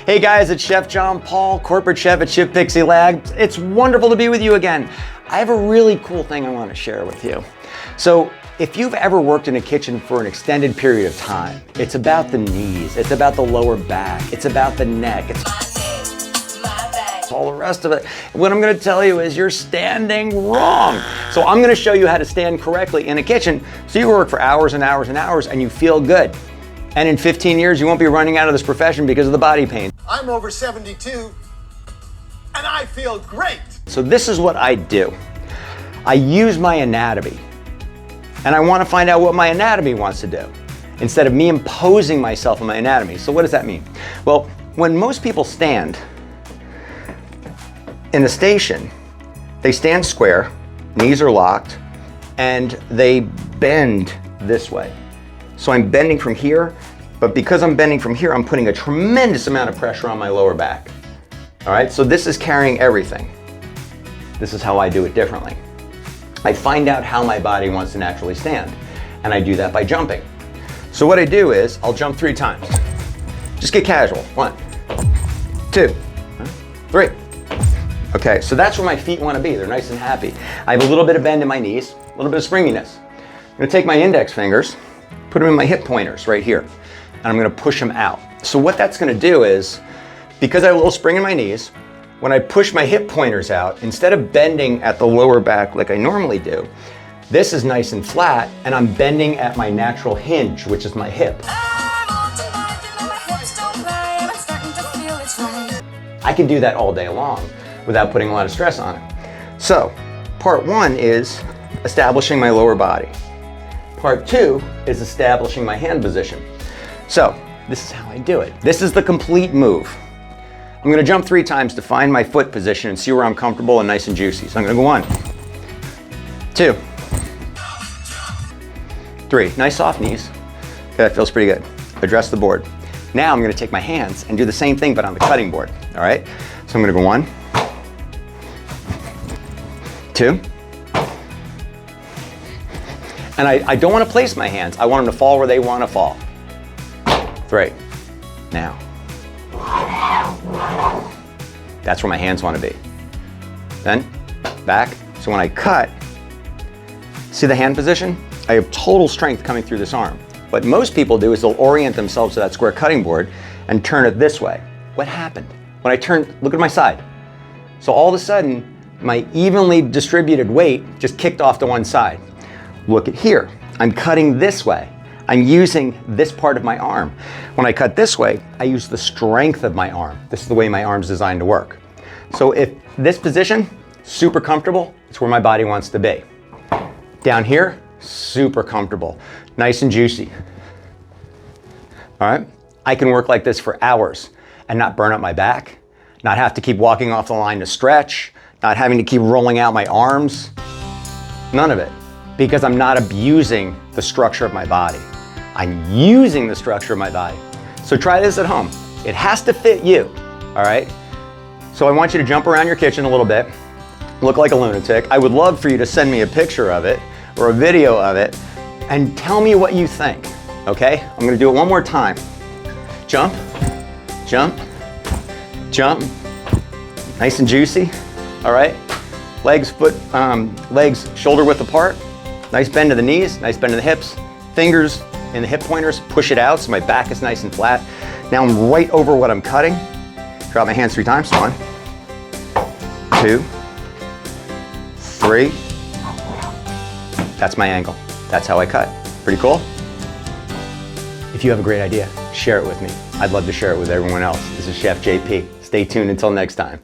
Hey guys, it's Chef John Paul, corporate chef at ShiftPixy Labs. It's wonderful to be with you again. I have a really cool thing I want to share with you. So if you've ever worked in a kitchen for an extended period of time, it's about the knees, it's about the lower back, it's about the neck, it's all the rest of it. What I'm going to tell you is you're standing wrong. So I'm going to show you how to stand correctly in a kitchen so you work for hours and hours and hours and you feel good. And in 15 years, you won't be running out of this profession because of the body pain. I'm over 72 and I feel great. So this is what I do. I use my anatomy and I want to find out what my anatomy wants to do instead of me imposing myself on my anatomy. So what does that mean? Well, when most people stand in the station, they stand square, knees are locked, and they bend this way. So I'm bending from here, but because I'm bending from here, I'm putting a tremendous amount of pressure on my lower back. All right, so this is carrying everything. This is how I do it differently. I find out how my body wants to naturally stand, and I do that by jumping. So what I do is, I'll jump 3 times. Just get casual. 1, 2, 3. Okay, so that's where my feet want to be. They're nice and happy. I have a little bit of bend in my knees, a little bit of springiness. I'm going to take my index fingers, put them in my hip pointers right here, and I'm going to push them out. So what that's going to do is, because I have a little spring in my knees, when I push my hip pointers out, instead of bending at the lower back like I normally do, this is nice and flat, and I'm bending at my natural hinge, which is my hip. I can do that all day long without putting a lot of stress on it. So, part 1 is establishing my lower body. Part 2 is establishing my hand position. So, this is how I do it. This is the complete move. I'm gonna jump 3 times to find my foot position and see where I'm comfortable and nice and juicy. So I'm gonna go 1, 2, 3. Nice soft knees. Okay, that feels pretty good. Address the board. Now I'm gonna take my hands and do the same thing but on the cutting board, all right? So I'm gonna go 1, 2, and I don't want to place my hands. I want them to fall where they want to fall. 3. Now. That's where my hands want to be. Then, back. So when I cut, see the hand position? I have total strength coming through this arm. What most people do is they'll orient themselves to that square cutting board and turn it this way. What happened? When I turned, look at my side. So all of a sudden, my evenly distributed weight just kicked off to one side. Look at here, I'm cutting this way. I'm using this part of my arm. When I cut this way, I use the strength of my arm. This is the way my arm's designed to work. So if this position, super comfortable, it's where my body wants to be. Down here, super comfortable, nice and juicy. All right, I can work like this for hours and not burn up my back, not have to keep walking off the line to stretch, not having to keep rolling out my arms, none of it, because I'm not abusing the structure of my body. I'm using the structure of my body. So try this at home. It has to fit you, all right? So I want you to jump around your kitchen a little bit, look like a lunatic. I would love for you to send me a picture of it or a video of it and tell me what you think, okay? I'm gonna do it one more time. Jump, jump, jump, nice and juicy. All right, legs shoulder width apart. Nice bend to the knees, nice bend to the hips. Fingers in the hip pointers, push it out so my back is nice and flat. Now I'm right over what I'm cutting. Drop my hands 3 times. 1, 2, 3. That's my angle. That's how I cut. Pretty cool? If you have a great idea, share it with me. I'd love to share it with everyone else. This is Chef JP. Stay tuned until next time.